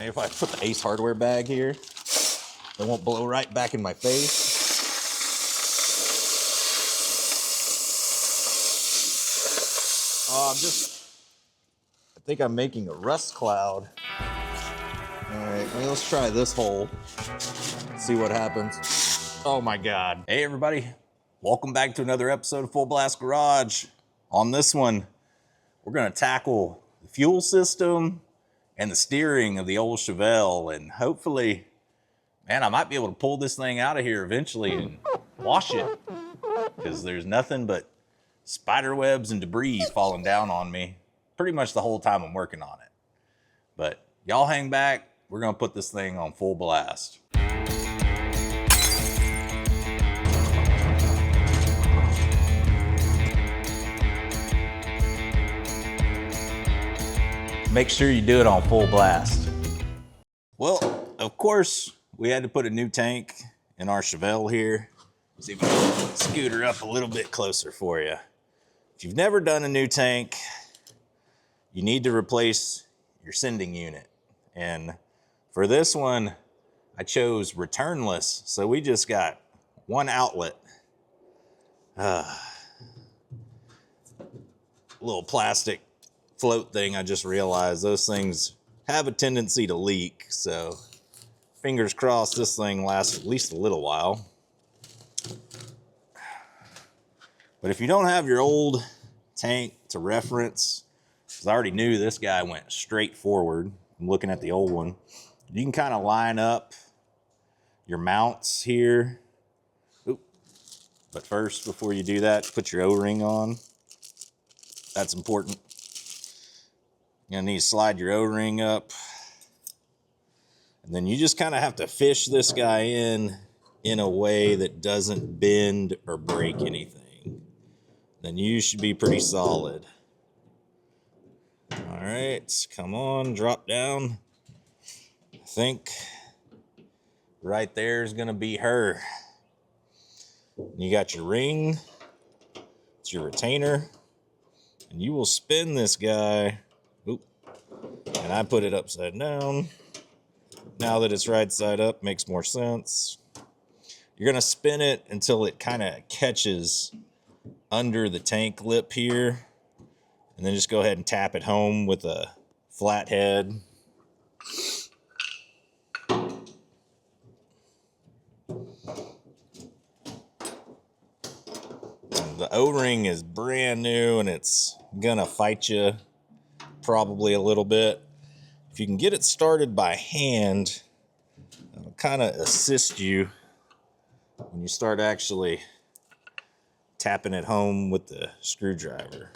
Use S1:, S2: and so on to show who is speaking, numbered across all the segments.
S1: Maybe if I put the Ace Hardware bag here, it won't blow right back in my face. Oh, I think I'm making a rust cloud. All right, well, let's try this hole. See what happens. Oh my God. Hey everybody, welcome back to another episode of Full Blast Garage. On this one, we're gonna tackle the fuel system and the steering of the old Chevelle, and hopefully, man, I might be able to pull this thing out of here eventually and wash it, because there's nothing but spider webs and debris falling down on me pretty much the whole time I'm working on it. But y'all hang back, we're gonna put this thing on full blast. Make sure you do it on full blast. Well, of course, we had to put a new tank in our Chevelle here. See if I can scoot her up a little bit closer for you. If you've never done a new tank, you need to replace your sending unit. And for this one, I chose returnless. So we just got one outlet. Little plastic float thing, I just realized those things have a tendency to leak. So fingers crossed this thing lasts at least a little while. But if you don't have your old tank to reference, because I already knew this guy went straight forward, I'm looking at the old one, you can kind of line up your mounts here. Oop. But first, before you do that, put your O-ring on. That's important. You're gonna need to slide your O-ring up. And then you just kind of have to fish this guy in a way that doesn't bend or break anything. Then you should be pretty solid. All right, come on, drop down. I think right there is gonna be her. You got your ring, it's your retainer, and you will spin this guy. Oop. And I put it upside down. Now that it's right side up, makes more sense. You're gonna spin it until it kind of catches under the tank lip here, and then just go ahead and tap it home with a flat head. The O-ring is brand new and it's gonna fight you probably a little bit. If you can get it started by hand, it'll kind of assist you when you start actually tapping it home with the screwdriver.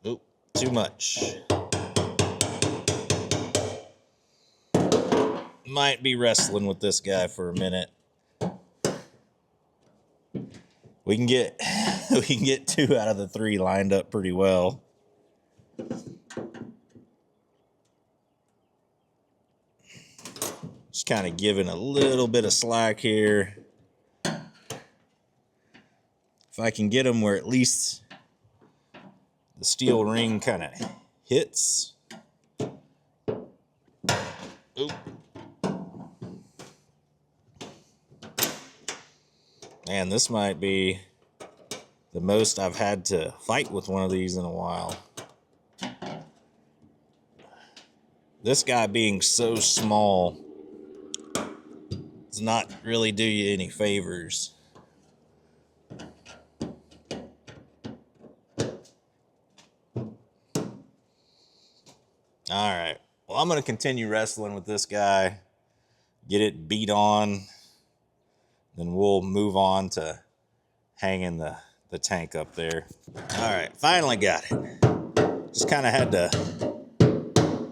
S1: Oop, too much. Might be wrestling with this guy for a minute. We can get 2 out of the 3 lined up pretty well. Just kind of giving a little bit of slack here. If I can get them where at least the steel ring kind of hits. Oop. Man, this might be the most I've had to fight with one of these in a while. This guy being so small does not really do you any favors. All right, well, I'm going to continue wrestling with this guy, get it beat on, then we'll move on to hanging the tank up there. All right, finally got it. Just kind of had to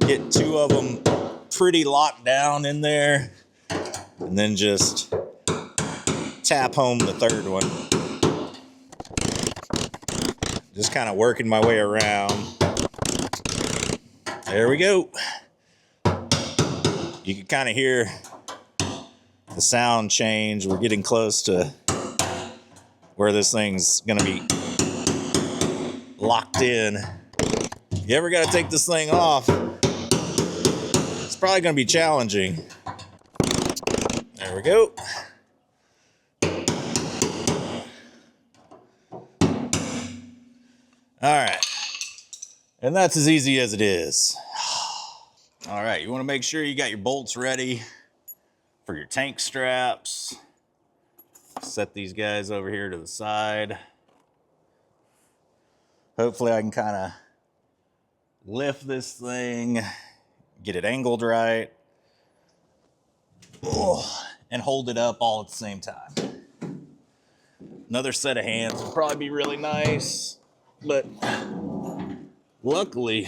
S1: get 2 of them pretty locked down in there, and then just tap home the 3rd one. Just kind of working my way around. There we go. You can kind of hear the sound change. We're getting close to where this thing's gonna be locked in. you ever got to take this thing off, it's probably going to be challenging. There we go. All right. And that's as easy as it is. All right, you want to make sure you got your bolts ready for your tank straps. Set these guys over here to the side. Hopefully I can kind of lift this thing, get it angled right, and hold it up all at the same time. Another set of hands would probably be really nice, but luckily,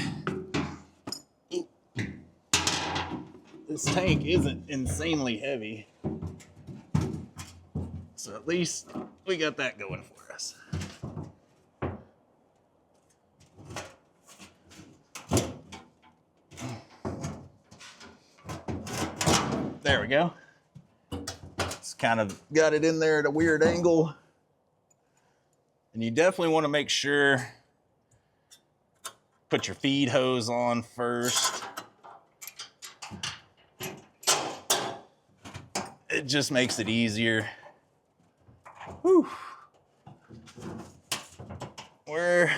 S1: this tank isn't insanely heavy. So at least we got that going for us. There we go. It's kind of got it in there at a weird angle. And you definitely want to make sure, put your feed hose on first. It just makes it easier. Whew. We're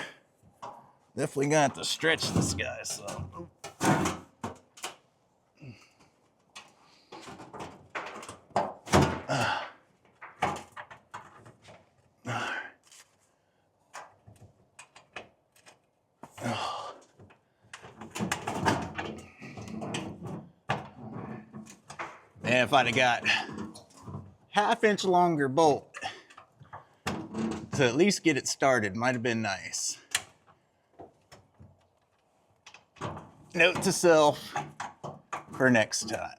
S1: definitely gonna have to stretch this guy some. And if I'd have got half-inch longer bolt to at least get it started, might have been nice. Note to self for next time.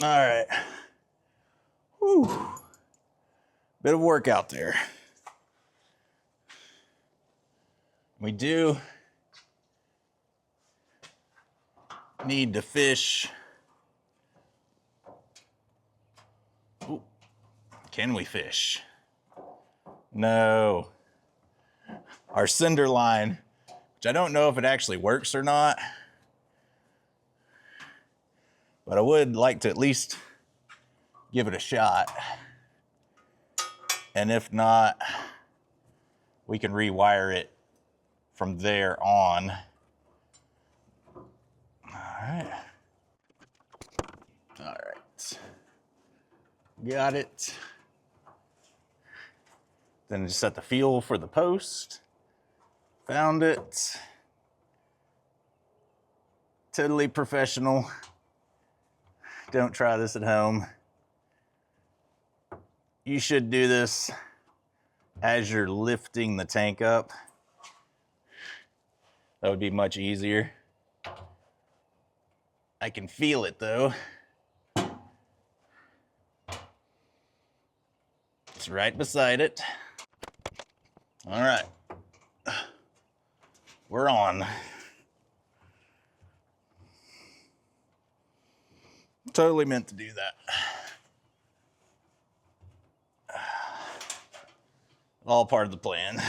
S1: All right. Whew. Bit of work out there. We do need to fish. Ooh. Can we fish? No. Our cinder line, which I don't know if it actually works or not, but I would like to at least give it a shot. And if not, we can rewire it from there on. All right. All right. Got it. Then just set the feel for the post. Found it. Totally professional. Don't try this at home. You should do this as you're lifting the tank up. That would be much easier. I can feel it though. It's right beside it. All right. We're on. Totally meant to do that. All part of the plan.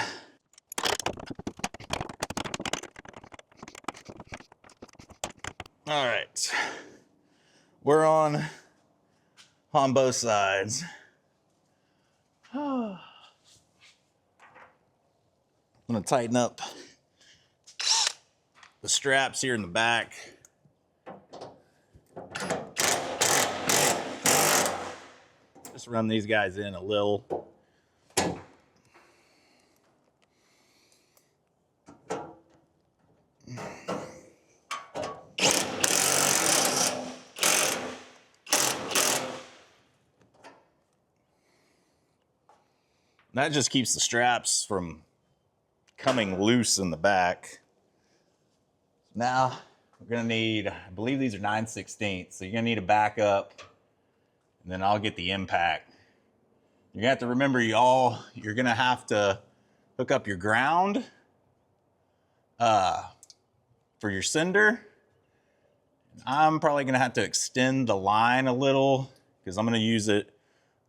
S1: All right. We're on both sides. I'm gonna tighten up the straps here in the back. Just run these guys in a little. That just keeps the straps from coming loose in the back. Now we're gonna need, I believe these are 9/16, so you're gonna need a backup, and then I'll get the impact. You're gonna have to remember, you're gonna have to hook up your ground for your cinder, I'm probably gonna have to extend the line a little because I'm gonna use it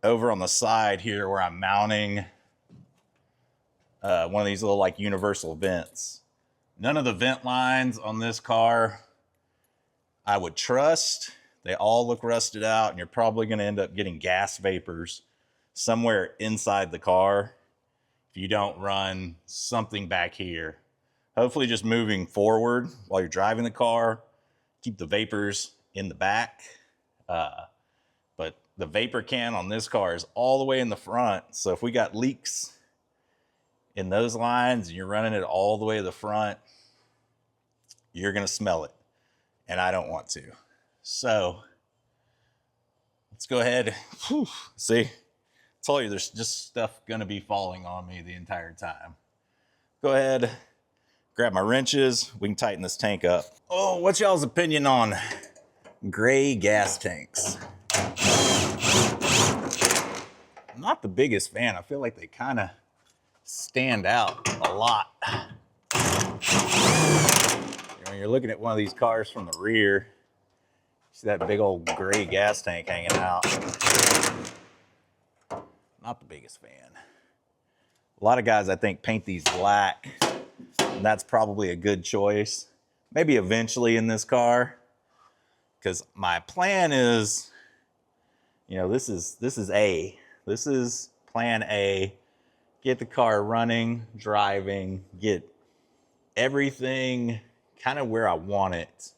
S1: over on the side here where I'm mounting one of these little like universal vents. None of the vent lines on this car I would trust. They all look rusted out, and you're probably gonna end up getting gas vapors somewhere inside the car if you don't run something back here. Hopefully just moving forward while you're driving the car, keep the vapors in the back. But the vapor can on this car is all the way in the front. So if we got leaks in those lines and you're running it all the way to the front, you're gonna smell it. And I don't want to. So let's go ahead. Whew, see, I told you there's just stuff gonna be falling on me the entire time. Go ahead, grab my wrenches. We can tighten this tank up. Oh, what's y'all's opinion on gray gas tanks? I'm not the biggest fan. I feel like they kind of stand out a lot. When you're looking at one of these cars from the rear, you see that big old gray gas tank hanging out. Not the biggest fan. A lot of guys, I think, paint these black, and that's probably a good choice. Maybe eventually in this car, because my plan is, you know, this is A. This is plan A. Get the car running, driving, get everything kind of where I want it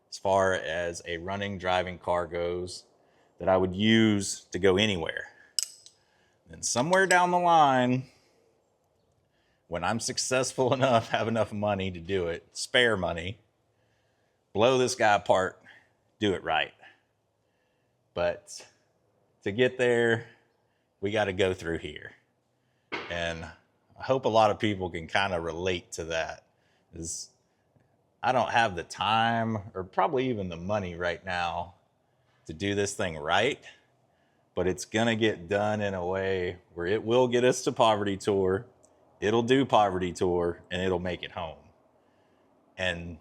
S1: as far as a running, driving car goes that I would use to go anywhere. Then somewhere down the line, when I'm successful enough, have enough money to do it, spare money, blow this guy apart, do it right. But to get there, we got to go through here. And I hope a lot of people can kind of relate to that. Is I don't have the time or probably even the money right now to do this thing right, but it's gonna get done in a way where it will get us to Poverty Tour, it'll do Poverty Tour, and it'll make it home. And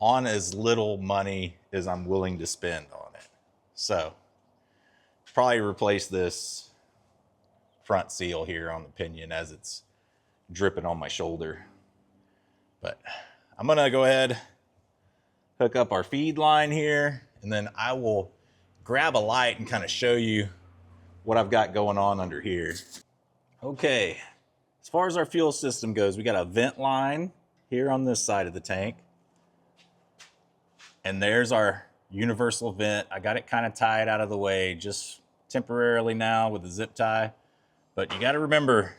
S1: on as little money as I'm willing to spend on it. So probably replace this front seal here on the pinion as it's dripping on my shoulder. But I'm gonna go ahead, hook up our feed line here, and then I will grab a light and kind of show you what I've got going on under here. Okay, as far as our fuel system goes, we got a vent line here on this side of the tank. And there's our universal vent. I got it kind of tied out of the way just temporarily now with the zip tie. But you got to remember,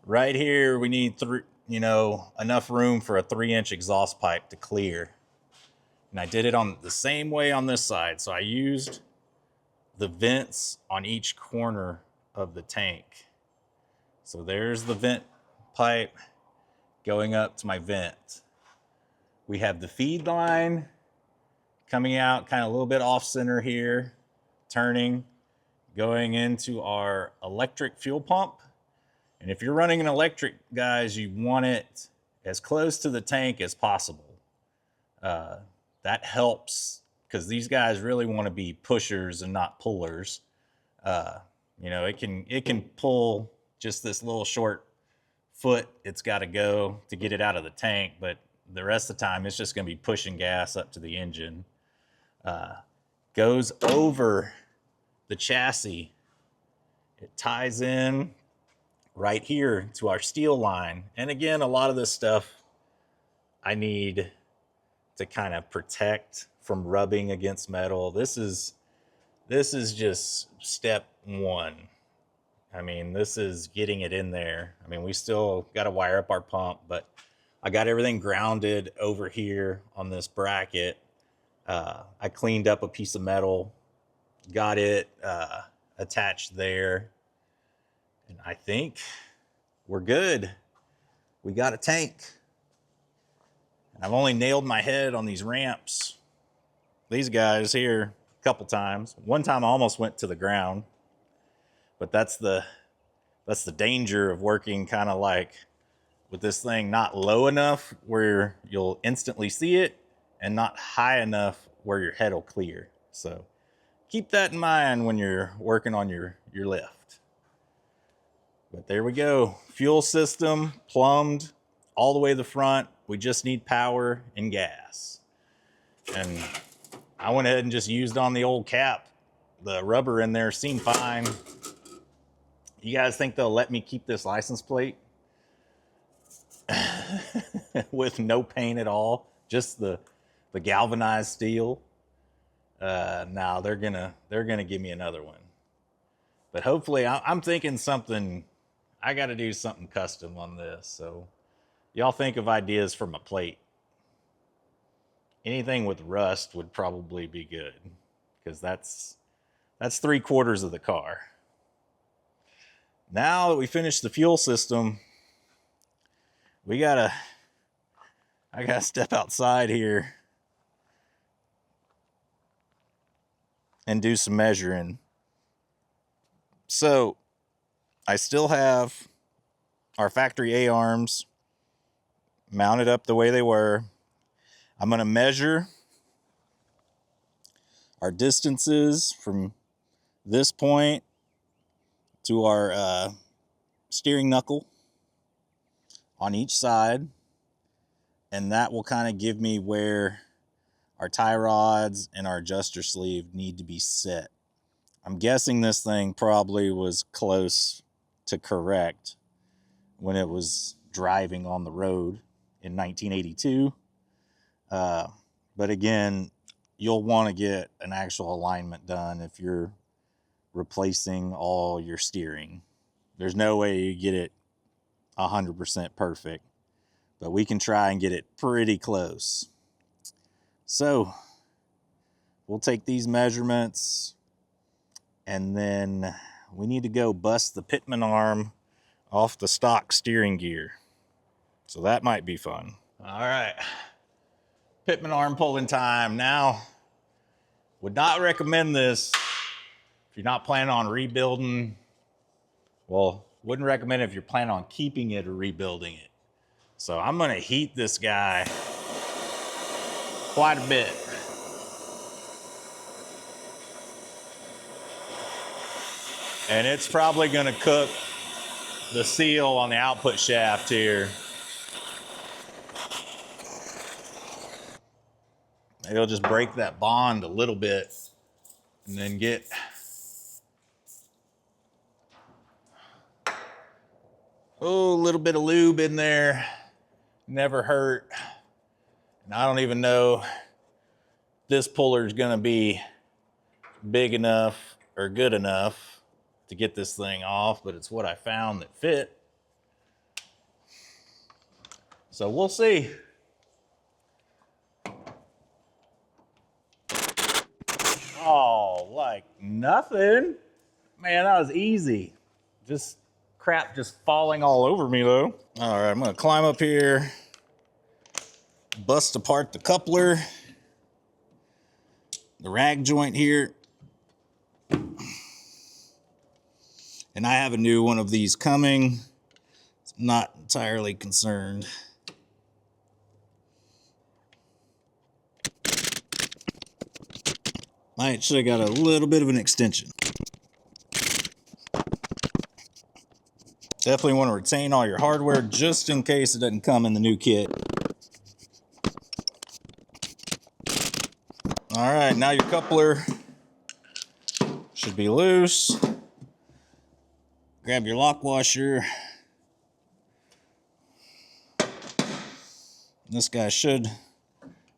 S1: right here, we need enough room for a 3-inch exhaust pipe to clear. And I did it on the same way on this side. So I used the vents on each corner of the tank. So there's the vent pipe going up to my vent. We have the feed line coming out kind of a little bit off center here, turning, going into our electric fuel pump. And if you're running an electric, guys, you want it as close to the tank as possible. That helps because these guys really want to be pushers and not pullers. It can pull just this little short foot it's got to go to get it out of the tank, but the rest of the time it's just going to be pushing gas up to the engine. Goes over the chassis. It ties in right here to our steel line. And again, a lot of this stuff I need to kind of protect from rubbing against metal. This is just step one. I mean, this is getting it in there. I mean, we still got to wire up our pump, but I got everything grounded over here on this bracket. I cleaned up a piece of metal, got it attached there. And I think we're good. We got a tank. And I've only nailed my head on these ramps, these guys here, a couple times. One time I almost went to the ground, but that's the danger of working kind of like with this thing not low enough where you'll instantly see it, and not high enough where your head will clear. So keep that in mind when you're working on your lift. But there we go. Fuel system plumbed all the way to the front. We just need power and gas. And I went ahead and just used on the old cap. The rubber in there seemed fine. You guys think they'll let me keep this license plate with no paint at all? Just the galvanized steel? No, they're gonna give me another one. But hopefully, I'm thinking something. I got to do something custom on this. So y'all think of ideas for my plate. Anything with rust would probably be good, because that's 3/4 of the car. Now that we finished the fuel system, I gotta step outside here and do some measuring. So I still have our factory A-arms mounted up the way they were. I'm going to measure our distances from this point to our steering knuckle on each side, and that will kind of give me where our tie rods and our adjuster sleeve need to be set. I'm guessing this thing probably was close to correct when it was driving on the road in 1982. But again, you'll want to get an actual alignment done if you're replacing all your steering. There's no way you get it 100% perfect, but we can try and get it pretty close. So we'll take these measurements, and then we need to go bust the Pitman arm off the stock steering gear. So that might be fun. All right, Pitman arm pulling time. Now, would not recommend this if you're not planning on rebuilding. Well, wouldn't recommend it if you're planning on keeping it or rebuilding it. So I'm gonna heat this guy quite a bit. And it's probably gonna cook the seal on the output shaft here. It'll just break that bond a little bit, and then get a little bit of lube in there. Never hurt. And I don't even know if this puller is gonna be big enough or good enough to get this thing off, but it's what I found that fit. So we'll see. Oh, like nothing. Man, that was easy. Just crap just falling all over me though. All right, I'm gonna climb up here, bust apart the coupler, the rag joint here. And I have a new one of these coming. I'm not entirely concerned. Might should have got a little bit of an extension. Definitely want to retain all your hardware just in case it doesn't come in the new kit. All right, now your coupler should be loose. Grab your lock washer. This guy should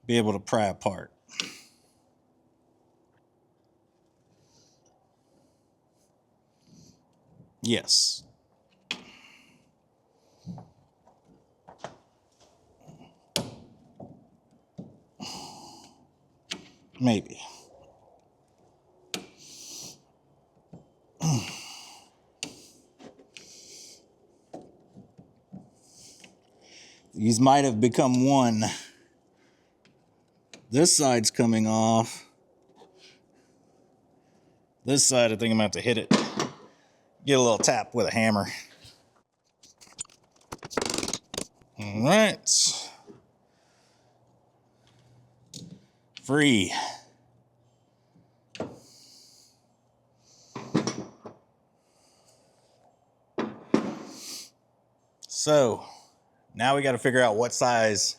S1: be able to pry apart. Yes. Maybe. These might have become one. This side's coming off. This side, I think I'm gonna have to hit it. Get a little tap with a hammer. All right. free. So now we got to figure out what size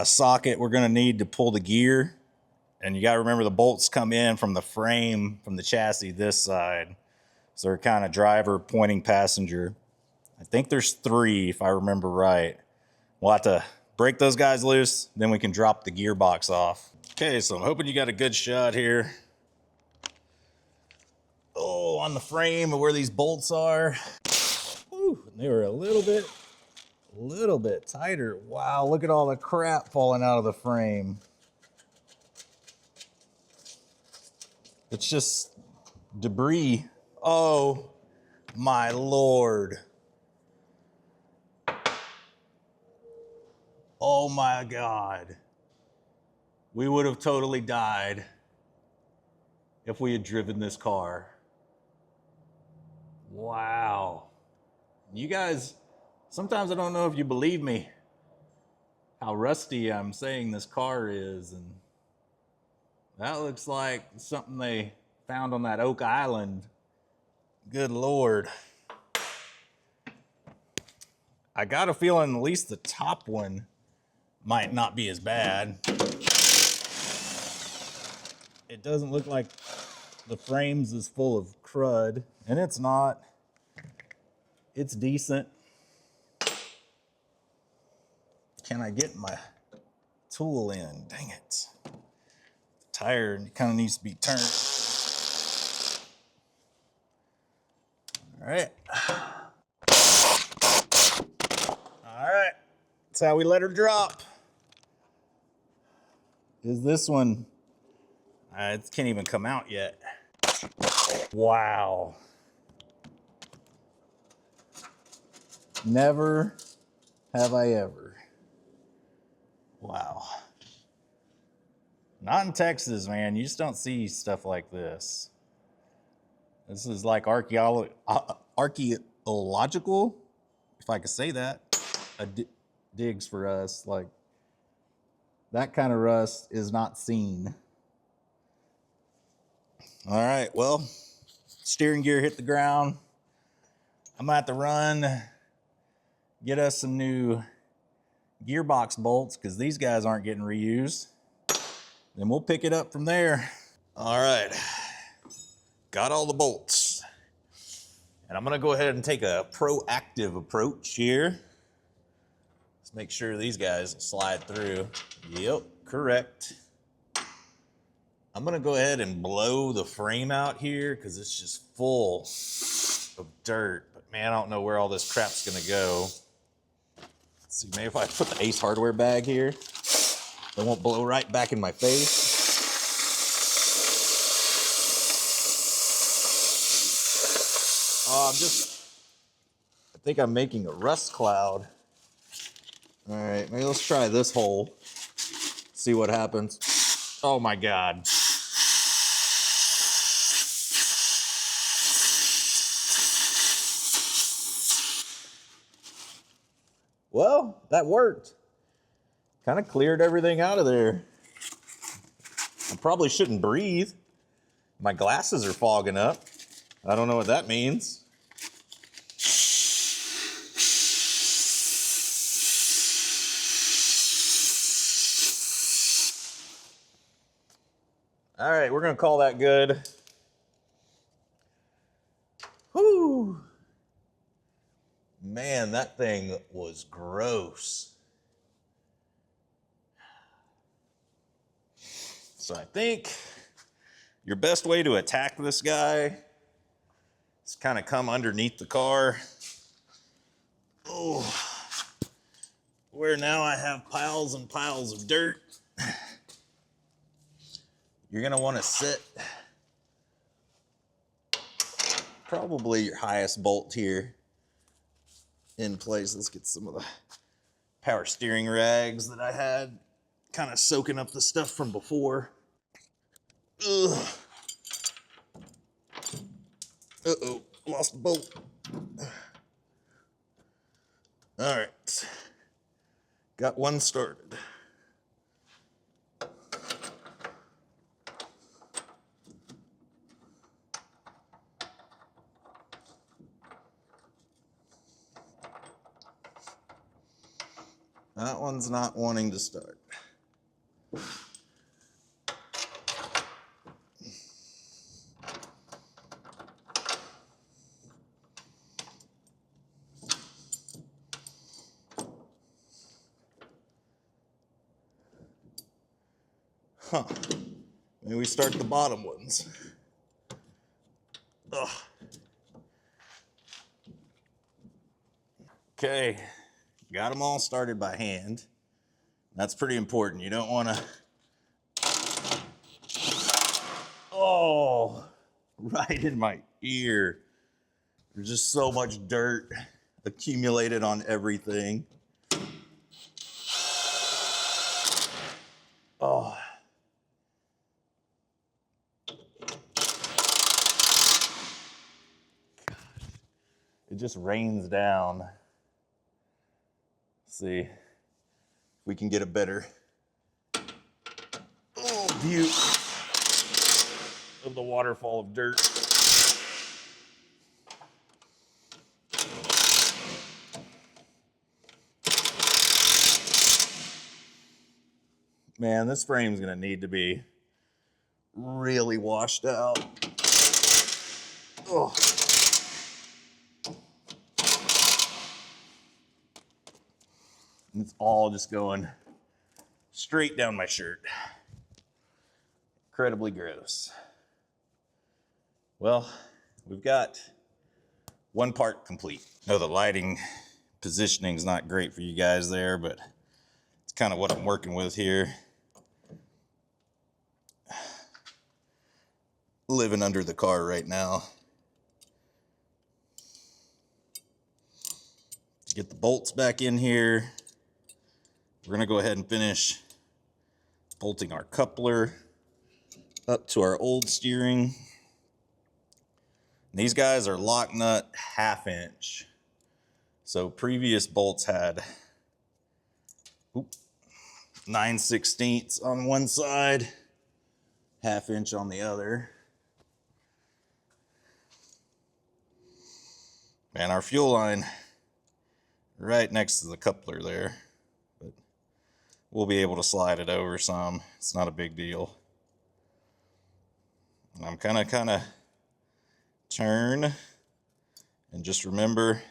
S1: socket we're going to need to pull the gear. And you got to remember the bolts come in from the frame, from the chassis this side. So they're kind of driver pointing passenger. I think there's 3 if I remember right. We'll have to break those guys loose, then we can drop the gearbox off. Okay, so I'm hoping you got a good shot here. Oh, on the frame of where these bolts are. Whew, they were a little bit tighter. Wow, look at all the crap falling out of the frame. It's just debris. Oh my Lord. Oh my God. We would have totally died if we had driven this car. Wow. You guys, sometimes I don't know if you believe me, how rusty I'm saying this car is. And that looks like something they found on that Oak Island. Good Lord. I got a feeling at least the top one might not be as bad. It doesn't look like the frames is full of crud, and it's not. It's decent. Can I get my tool in? Dang it. The tire kind of needs to be turned. All right. All right. That's how we let her drop. Is this one? It can't even come out yet. Wow. Never have I ever. Wow. Not in Texas, man. You just don't see stuff like this. This is like archaeological, if I could say that. Digs for us. Like, that kind of rust is not seen. All right, well, steering gear hit the ground. I'm gonna have to run, get us some new gearbox bolts because these guys aren't getting reused. Then we'll pick it up from there. All right, got all the bolts. And I'm gonna go ahead and take a proactive approach here. Let's make sure these guys slide through. Yep, correct. I'm gonna go ahead and blow the frame out here because it's just full of dirt. But man, I don't know where all this crap's gonna go. Let's see, maybe if I put the Ace Hardware bag here, it won't blow right back in my face. I think I'm making a rust cloud. All right, maybe let's try this hole. See what happens. Oh my God. Well, that worked. Kind of cleared everything out of there. I probably shouldn't breathe. My glasses are fogging up. I don't know what that means. All right, we're gonna call that good. Whew. Man, that thing was gross. So I think your best way to attack this guy is kind of come underneath the car. Oh, where now I have piles and piles of dirt. You're gonna want to sit probably your highest bolt here in place. Let's get some of the power steering rags that I had kind of soaking up the stuff from before. Ugh. Uh-oh, lost a bolt. All right, got one started. That one's not wanting to start. Huh. Maybe we start the bottom ones. Ugh. Okay, got them all started by hand. That's pretty important. You don't want to... Oh, right in my ear. There's just so much dirt accumulated on everything. Oh. It just rains down. Let's see if we can get a better view of the waterfall of dirt. Man, this frame's gonna need to be really washed out. Oh. It's all just going straight down my shirt. Incredibly gross. Well, we've got one part complete. I know the lighting positioning is not great for you guys there, but it's kind of what I'm working with here. Living under the car right now. Get the bolts back in here. We're gonna go ahead and finish bolting our coupler up to our old steering. And these guys are lock nut 1/2 inch. So previous bolts had 9/16 on one side, 1/2 inch on the other. And our fuel line right next to the coupler there. But we'll be able to slide it over some. It's not a big deal. And I'm kind of turn, and just remember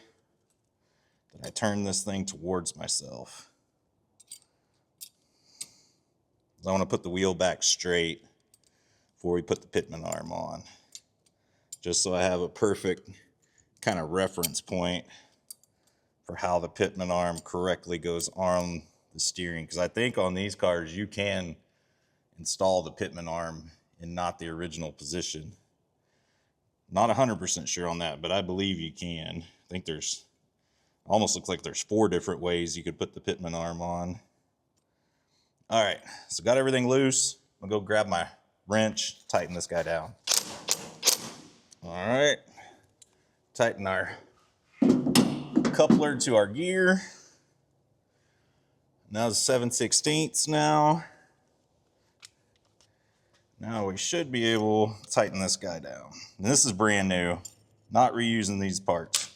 S1: that I turn this thing towards myself. I want to put the wheel back straight before we put the Pitman arm on, just so I have a perfect kind of reference point for how the Pitman arm correctly goes on the steering. Because I think on these cars you can install the Pitman arm in not the original position. Not 100% sure on that, but I believe you can. I think there's, almost looks like there's 4 different ways you could put the Pitman arm on. All right, so got everything loose. I'll go grab my wrench, tighten this guy down. All right, tighten our coupler to our gear. Now it's 7/16 now. Now we should be able to tighten this guy down. And this is brand new, not reusing these parts.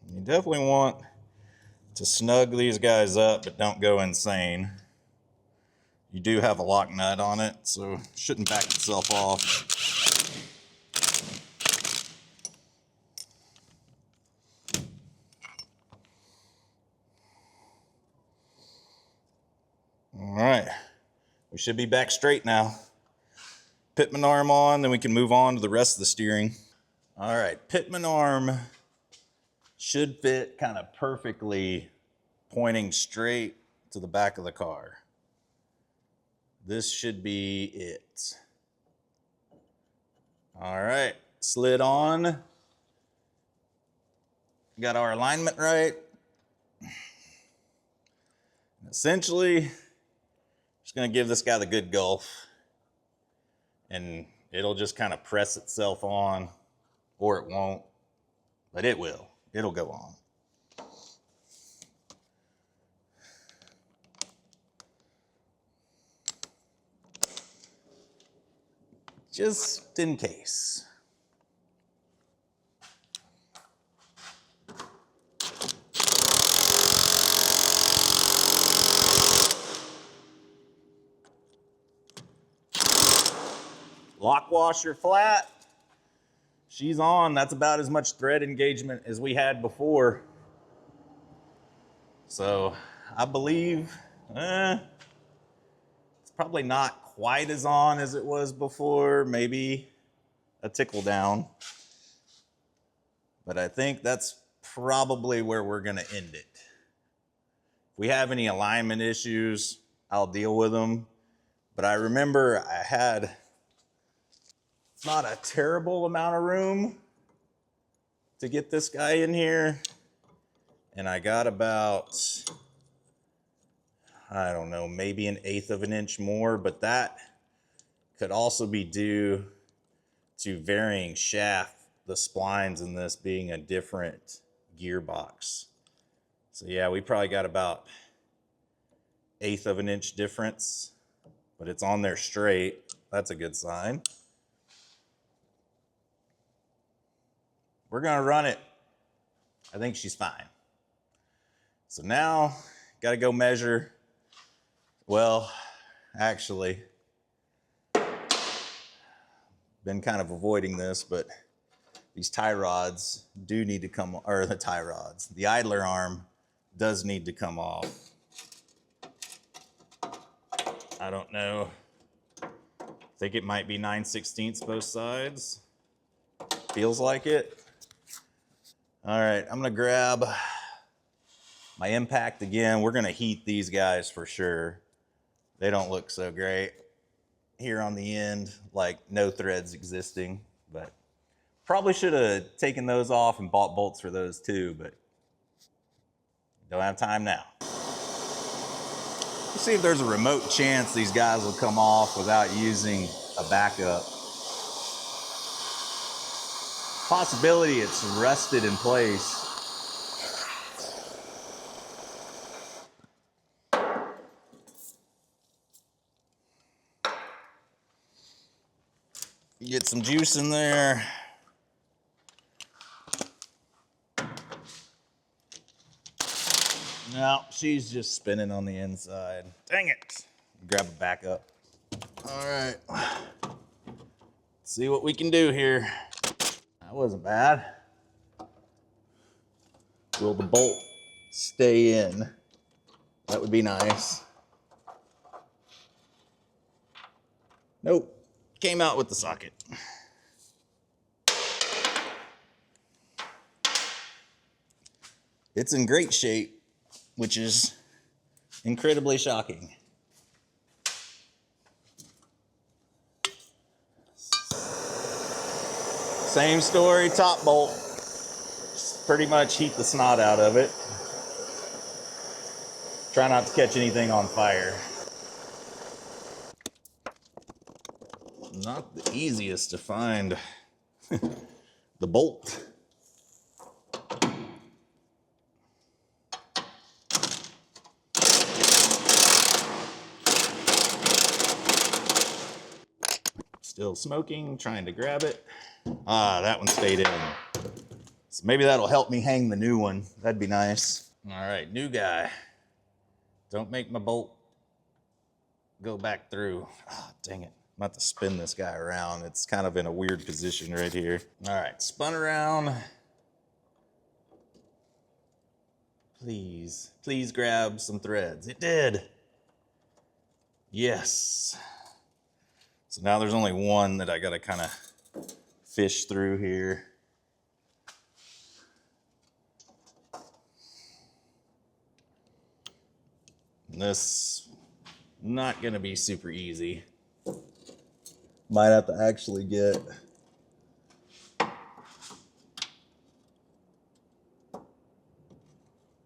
S1: You definitely want to snug these guys up, but don't go insane. You do have a lock nut on it, so it shouldn't back itself off. All right, we should be back straight now. Pitman arm on, then we can move on to the rest of the steering. All right, Pitman arm should fit kind of perfectly pointing straight to the back of the car. This should be it. All right, slid on. Got our alignment right. Essentially, just gonna give this guy the good gulf, and it'll just kind of press itself on, or it won't, but it will. It'll go on. Just in case. Lock washer flat. She's on. That's about as much thread engagement as we had before. So I believe it's probably not quite as on as it was before, maybe a tickle down. But I think that's probably where we're gonna end it. If we have any alignment issues, I'll deal with them. But I remember I had not a terrible amount of room to get this guy in here. And I got about, I don't know, maybe 1/8 of an inch more, but that could also be due to varying shaft, the splines in this being a different gearbox. So yeah, we probably got about 1/8 of an inch difference, but it's on there straight. That's a good sign. We're gonna run it. I think she's fine. So now, gotta go measure. Well, actually, been kind of avoiding this, but these tie rods do need to come, or the tie rods, the idler arm does need to come off. I don't know. I think it might be 9/16 both sides. Feels like it. All right, I'm gonna grab my impact again. We're gonna heat these guys for sure. They don't look so great here on the end, like no threads existing, but probably should have taken those off and bought bolts for those too, but don't have time now. Let's see if there's a remote chance these guys will come off without using a backup. Possibility it's rusted in place. Get some juice in there. No, she's just spinning on the inside. Dang it. Grab a backup. All right. Let's see what we can do here. That wasn't bad. Will the bolt stay in? That would be nice. Nope. Came out with the socket. It's in great shape, which is incredibly shocking. Same story, top bolt. Just pretty much heat the snot out of it. Try not to catch anything on fire. Not the easiest to find the bolt. Still smoking, trying to grab it. Ah, that one stayed in. So maybe that'll help me hang the new one. That'd be nice. All right, new guy. Don't make my bolt go back through. Ah, dang it. I'm about to spin this guy around. It's kind of in a weird position right here. All right, spun around. Please, please grab some threads. It did. Yes. So now there's only one that I gotta kind of fish through here. And this, not gonna be super easy. Might have to actually get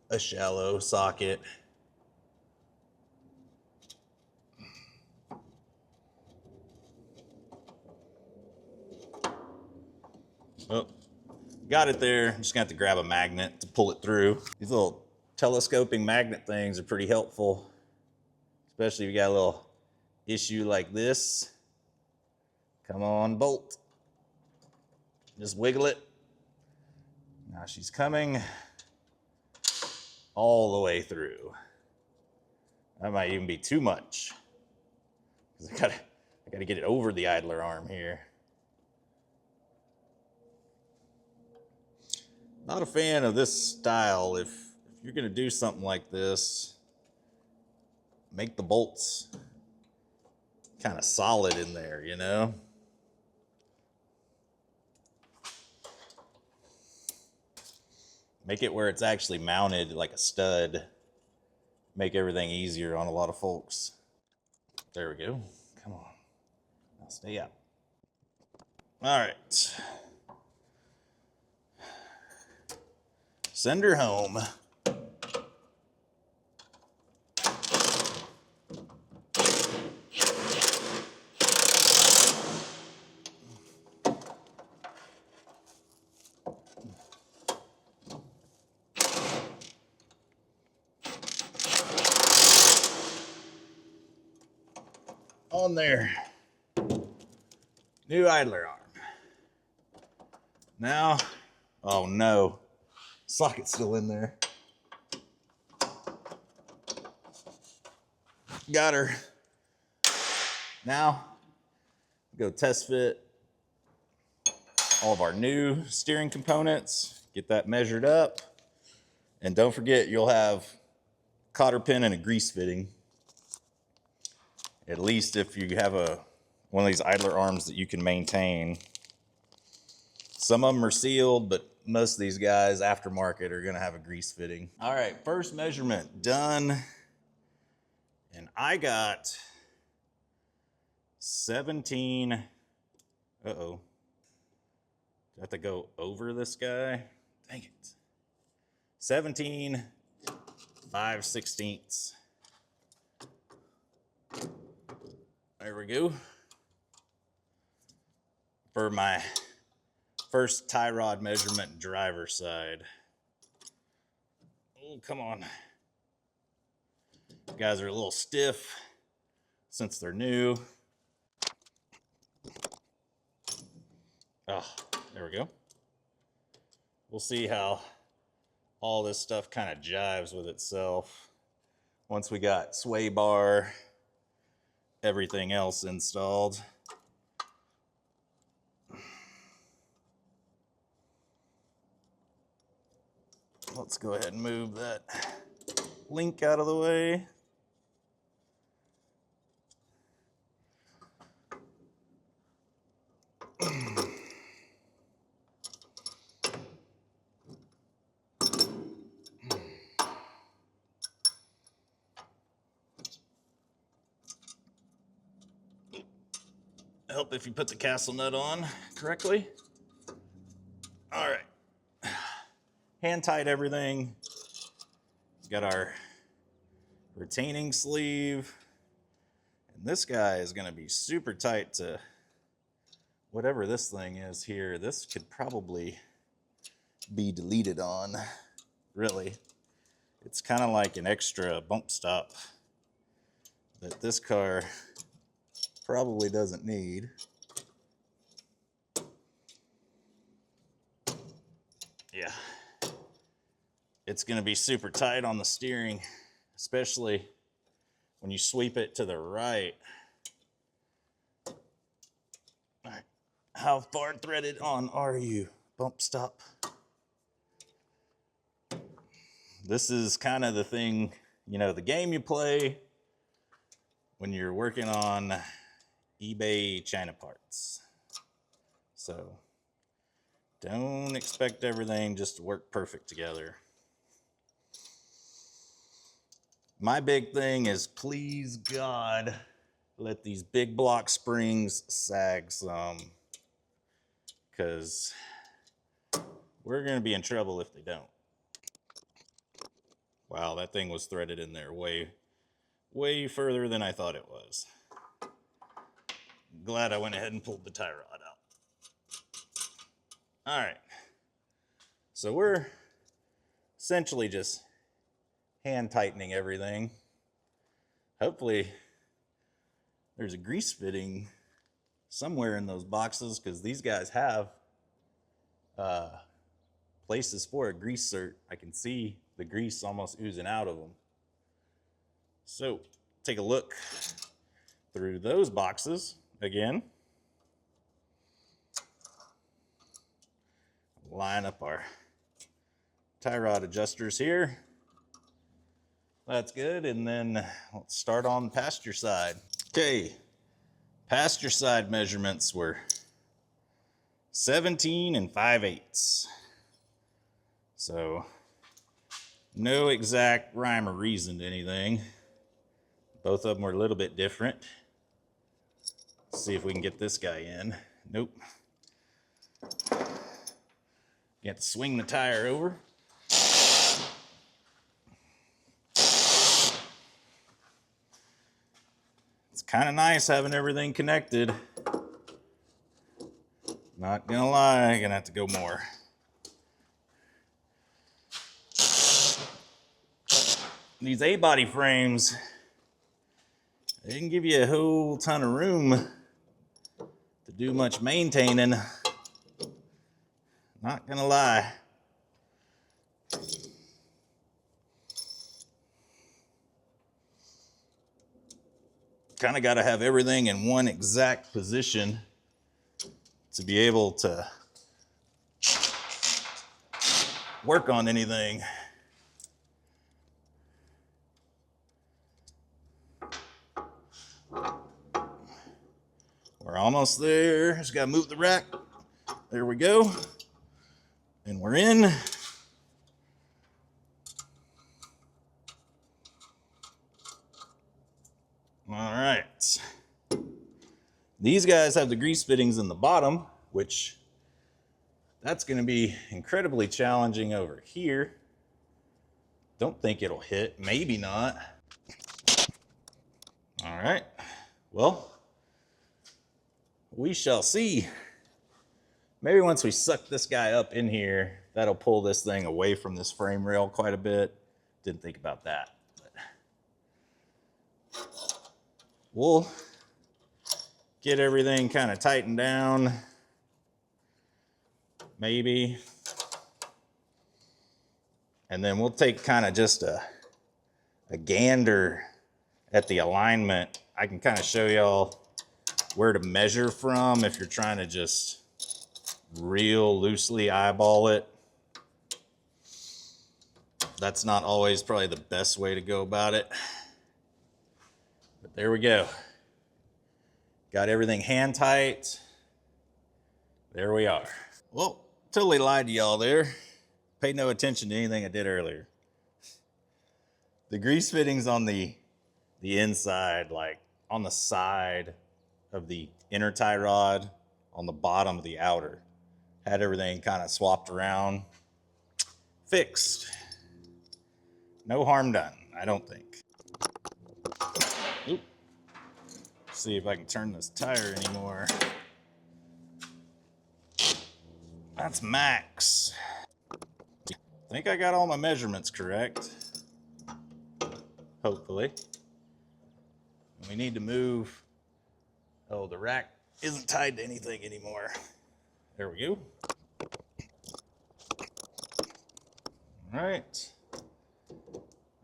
S1: a shallow socket. Oh, got it there. I'm just gonna have to grab a magnet to pull it through. These little telescoping magnet things are pretty helpful, especially if you got a little issue like this. Come on, bolt. Just wiggle it. Now she's coming all the way through. That might even be too much, because I I got to get it over the idler arm here. Not a fan of this style. If you're going to do something like this, make the bolts kind of solid in there, you know? Make it where it's actually mounted like a stud. Make everything easier on a lot of folks. There we go. Come on. Now stay out. All right. Send her home. On there. New idler arm. Now, oh no, socket's still in there. Got her. Now, go test fit all of our new steering components, get that measured up, and don't forget you'll have cotter pin and a grease fitting. At least if you have one of these idler arms that you can maintain. Some of them are sealed, but most of these guys aftermarket are gonna have a grease fitting. All right, first measurement done. And I got 17, uh-oh. Do I have to go over this guy? Dang it. 17 5/16. There we go. For my first tie rod measurement driver side. Oh, come on. Guys are a little stiff since they're new. Oh, there we go. We'll see how all this stuff kind of jives with itself once we got sway bar, everything else installed. Let's go ahead and move that link out of the way. Help if you put the castle nut on correctly. All right. Hand tight everything. Got our retaining sleeve. And this guy is going to be super tight to whatever this thing is here. This could probably be deleted on, really. It's kind of like an extra bump stop that this car probably doesn't need. Yeah. It's going to be super tight on the steering, especially when you sweep it to the right. All right. How far threaded on are you? Bump stop. This is kind of the thing, you know, the game you play when you're working on eBay China parts. So don't expect everything just to work perfect together. My big thing is, please God, let these big block springs sag some, because we're going to be in trouble if they don't. Wow, that thing was threaded in there way further than I thought it was. Glad I went ahead and pulled the tie rod out. All right, so we're essentially just hand tightening everything. Hopefully there's a grease fitting somewhere in those boxes, because these guys have places for a grease cert. I can see the grease almost oozing out of them. So take a look through those boxes again. Line up our tie rod adjusters here. That's good. And then let's start on the passenger side. Okay, passenger side measurements were 17 and 5/8. So no exact rhyme or reason to anything. Both of them were a little bit different. Let's see if we can get this guy in. Nope. You have to swing the tire over. It's kind of nice having everything connected. Not gonna lie, I'm gonna have to go more. These A-body frames, they didn't give you a whole ton of room to do much maintaining. Not gonna lie. Kind of got to have everything in one exact position to be able to work on anything. We're almost there. Just got to move the rack. There we go. And we're in. All right. These guys have the grease fittings in the bottom, which that's going to be incredibly challenging over here. Don't think it'll hit. Maybe not. All right. Well, we shall see. Maybe once we suck this guy up in here, that'll pull this thing away from this frame rail quite a bit. Didn't think about that. But we'll get everything kind of tightened down. Maybe. And then we'll take kind of just a gander at the alignment. I can kind of show y'all where to measure from if you're trying to just real loosely eyeball it. That's not always probably the best way to go about it. But there we go. Got everything hand tight. There we are. Well, totally lied to y'all there. Paid no attention to anything I did earlier. The grease fittings on the inside, like on the side of the inner tie rod, on the bottom of the outer, had everything kind of swapped around. Fixed. No harm done, I don't think. Oop. See if I can turn this tire anymore. That's max. I think I got all my measurements correct. Hopefully. We need to move. Oh, the rack isn't tied to anything anymore. There we go. All right.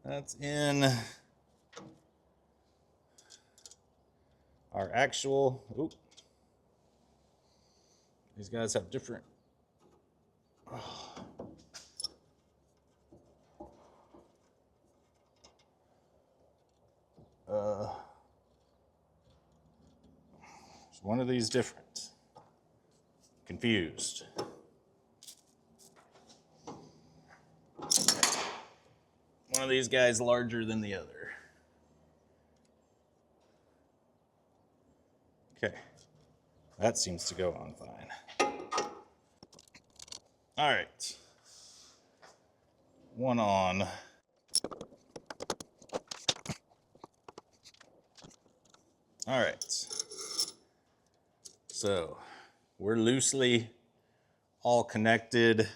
S1: That's in our actual, oop. These guys have different, one of these different. Confused. One of these guys larger than the other. Okay, that seems to go on fine. All right, one on. All right, so we're loosely all connected.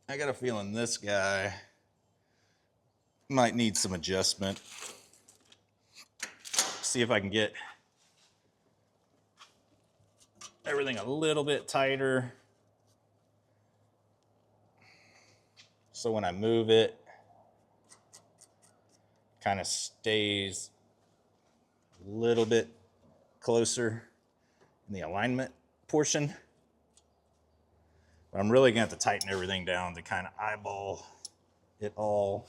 S1: I got a feeling this guy might need some adjustment. See if I can get everything a little bit tighter. So when I move it, kind of stays a little bit closer in the alignment portion. But I'm really gonna have to tighten everything down to kind of eyeball it all.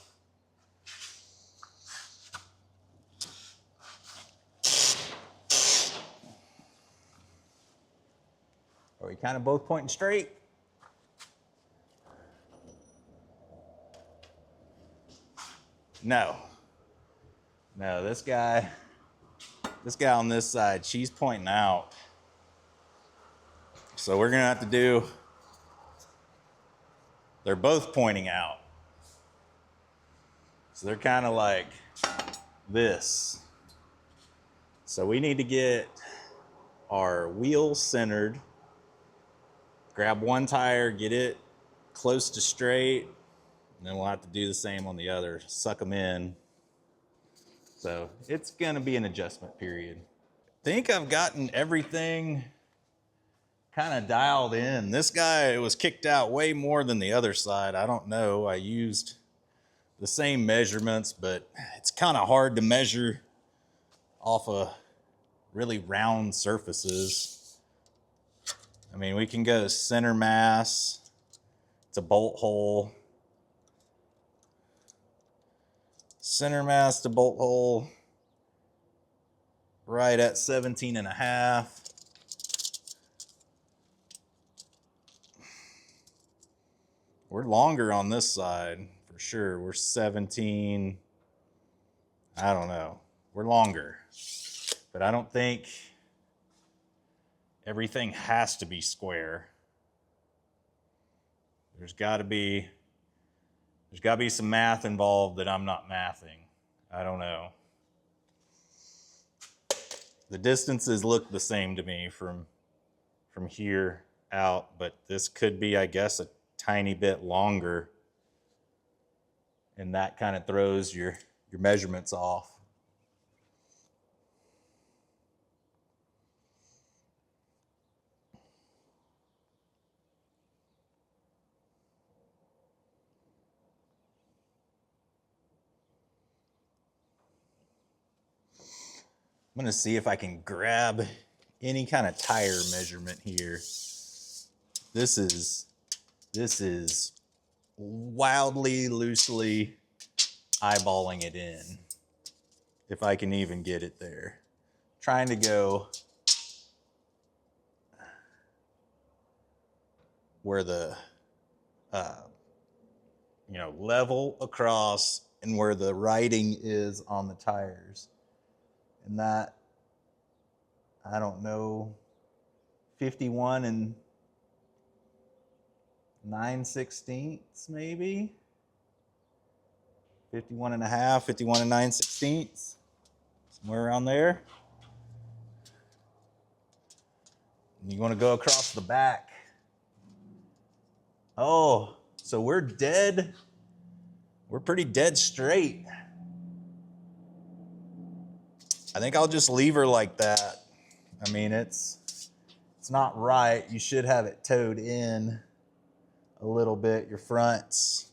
S1: Are we kind of both pointing straight? No. No, this guy on this side, she's pointing out. So we're gonna have to do, they're both pointing out. So they're kind of like this. So we need to get our wheel centered, grab one tire, get it close to straight, and then we'll have to do the same on the other, suck them in. So it's gonna be an adjustment period. I think I've gotten everything kind of dialed in. This guy, it was kicked out way more than the other side. I don't know, I used the same measurements, but it's kind of hard to measure off of really round surfaces. I mean, we can go center mass, it's a bolt hole. Center mass to bolt hole, right at 17.5. We're longer on this side for sure. We're 17, I don't know. We're longer, but I don't think everything has to be square. There's got to be some math involved that I'm not mathing. I don't know. The distances look the same to me from here out, but this could be, I guess, a tiny bit longer, and that kind of throws your measurements off. I'm gonna see if I can grab any kind of tire measurement here. This is wildly loosely eyeballing it in, if I can even get it there. Trying to go where the level across and where the writing is on the tires. And that, I don't know, 51 9/16 maybe? 51.5, 51 9/16, somewhere around there. And you want to go across the back. Oh, so we're pretty dead straight. I think I'll just leave her like that. I mean, it's not right. You should have it towed in a little bit. Your front's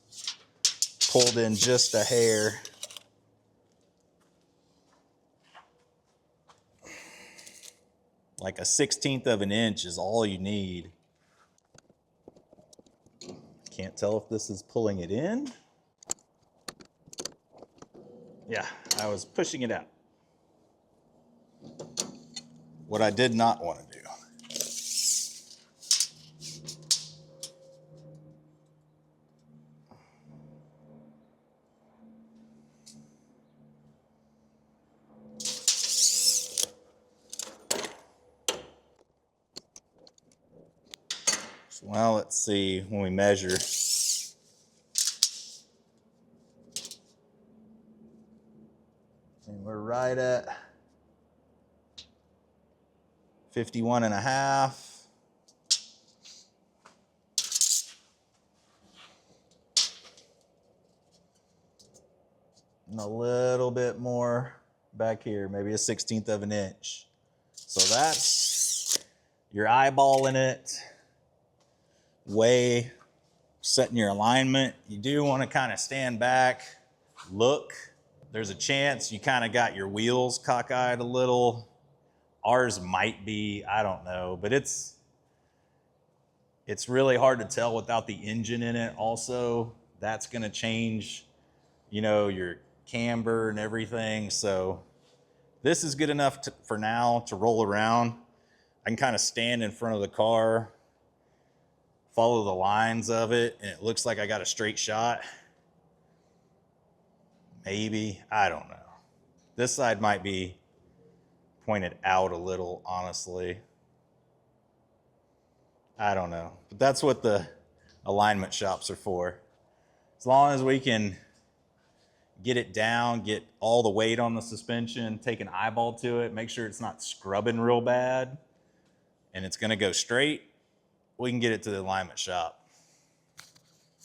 S1: pulled in just a hair. Like a 1/16 of an inch is all you need. Can't tell if this is pulling it in. Yeah, I was pushing it out. What I did not want to do. So now let's see when we measure. And we're right at 51.5. And a little bit more back here, maybe a 1/16 of an inch. So that's, you're eyeballing it, way setting your alignment. You do want to kind of stand back, look. there's a chance you kind of got your wheels cockeyed a little. Ours might be, I don't know, but it's really hard to tell without the engine in it. Also, that's going to change, you know, your camber and everything. So this is good enough for now to roll around. I can kind of stand in front of the car, follow the lines of it, and it looks like I got a straight shot. Maybe, I don't know. This side might be pointed out a little, honestly. I don't know, but that's what the alignment shops are for. As long as we can get it down, get all the weight on the suspension, take an eyeball to it, make sure it's not scrubbing real bad, and it's gonna go straight, we can get it to the alignment shop.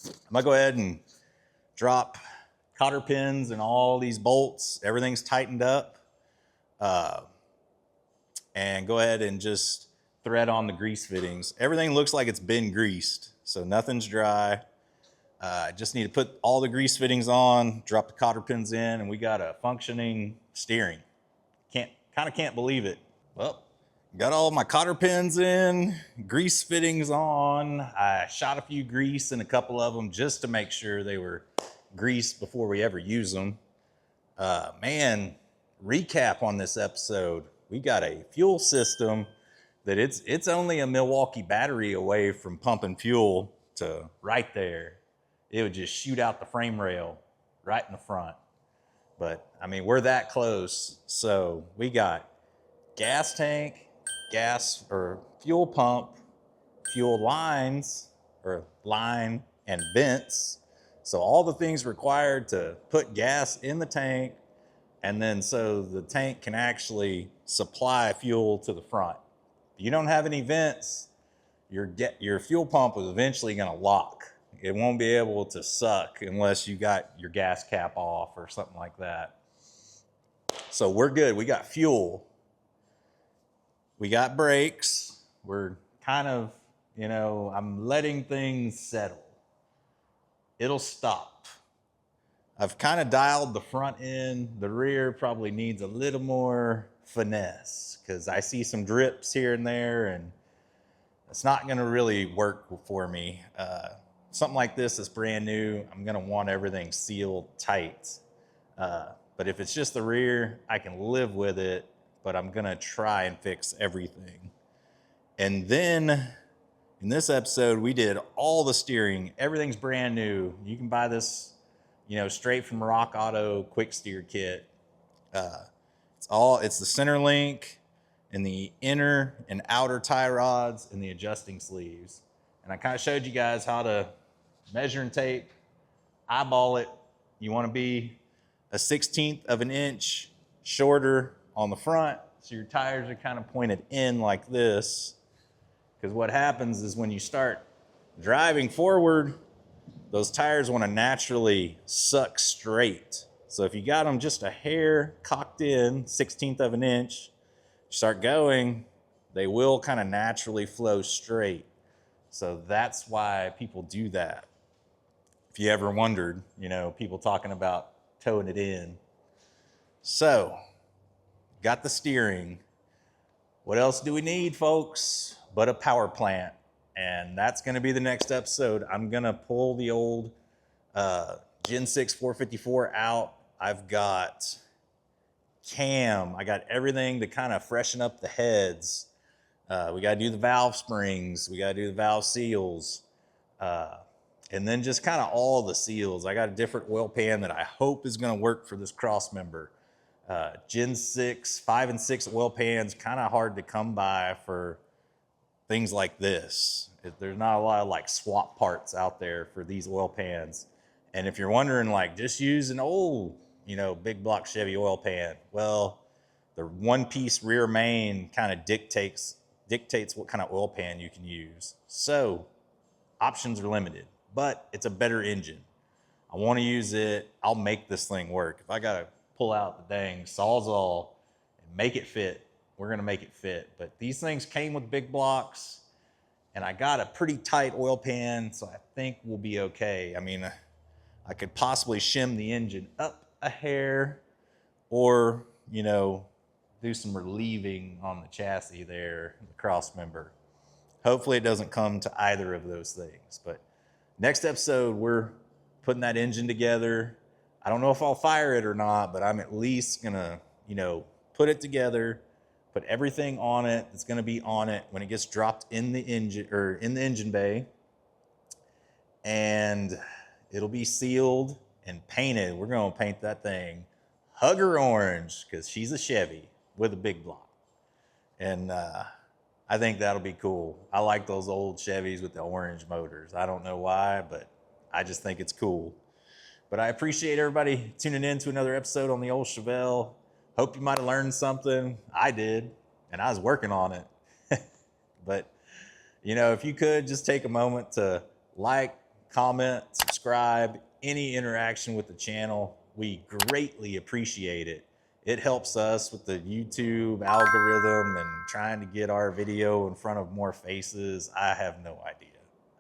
S1: I'm gonna go ahead and drop cotter pins and all these bolts. Everything's tightened up. And go ahead and just thread on the grease fittings. Everything looks like it's been greased, so nothing's dry. I just need to put all the grease fittings on, drop the cotter pins in, and we got a functioning steering. Kind of can't believe it. Well, got all my cotter pins in, grease fittings on. I shot a few grease in a couple of them just to make sure they were greased before we ever use them. Man, recap on this episode. We got a fuel system that it's only a Milwaukee battery away from pumping fuel to right there. It would just shoot out the frame rail right in the front. But I mean, we're that close. So we got gas tank, gas or fuel pump, fuel lines or line and vents. So all the things required to put gas in the tank, and then so the tank can actually supply fuel to the front. If you don't have any vents, your fuel pump is eventually gonna lock. It won't be able to suck unless you got your gas cap off or something like that. So we're good, we got fuel. We got brakes. We're kind of, you know, I'm letting things settle. It'll stop. I've kind of dialed the front end. The rear probably needs a little more finesse because I see some drips here and there, and it's not gonna really work for me. Something like this is brand new. I'm gonna want everything sealed tight. But if it's just the rear, I can live with it, but I'm gonna try and fix everything. And then in this episode, we did all the steering. Everything's brand new. You can buy this, you know, straight from RockAuto quick steer kit. It's the center link and the inner and outer tie rods and the adjusting sleeves. And I kind of showed you guys how to measure and tape, eyeball it. You want to be a 1/16 of an inch shorter on the front, so your tires are kind of pointed in like this. Because what happens is when you start driving forward, those tires want to naturally suck straight. So if you got them just a hair cocked in, 1/16 of an inch, you start going, they will kind of naturally flow straight. So that's why people do that. If you ever wondered, you know, people talking about towing it in. So, got the steering. What else do we need, folks, but a power plant? And that's gonna be the next episode. I'm gonna pull the old Gen 6 454 out. I've got cam. I got everything to kind of freshen up the heads. We gotta do the valve springs. We gotta do the valve seals. And then just kind of all the seals. I got a different oil pan that I hope is gonna work for this cross member. Gen 6, 5 and 6 oil pans, kind of hard to come by for things like this. There's not a lot of like swap parts out there for these oil pans. And if you're wondering, like, just use an old, you know, big block Chevy oil pan. Well, the one piece rear main kind of dictates what kind of oil pan you can use. So options are limited, but it's a better engine. I want to use it. I'll make this thing work. If I got to pull out the dang Sawzall and make it fit, we're going to make it fit. But these things came with big blocks, and I got a pretty tight oil pan, so I think we'll be okay. I mean, I could possibly shim the engine up a hair, or, you know, do some relieving on the chassis there, the cross member. Hopefully it doesn't come to either of those things. But next episode, we're putting that engine together. I don't know if I'll fire it or not, but I'm at least gonna, you know, put it together, put everything on it that's gonna be on it when it gets dropped in the engine, or in the engine bay. And it'll be sealed and painted. We're gonna paint that thing Hugger orange, because she's a Chevy with a big block. And I think that'll be cool. I like those old Chevys with the orange motors. I don't know why, but I just think it's cool. But I appreciate everybody tuning in to another episode on the old Chevelle. Hope you might have learned something. I did, and I was working on it. But, you know, if you could just take a moment to like, comment, subscribe, any interaction with the channel, we greatly appreciate it. It helps us with the YouTube algorithm and trying to get our video in front of more faces. I have no idea.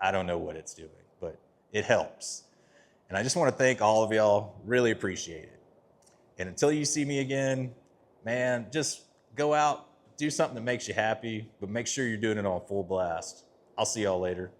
S1: I don't know what it's doing, but it helps. And I just want to thank all of y'all. Really appreciate it. And until you see me again, man, just go out, do something that makes you happy, but make sure you're doing it on full blast. I'll see y'all later.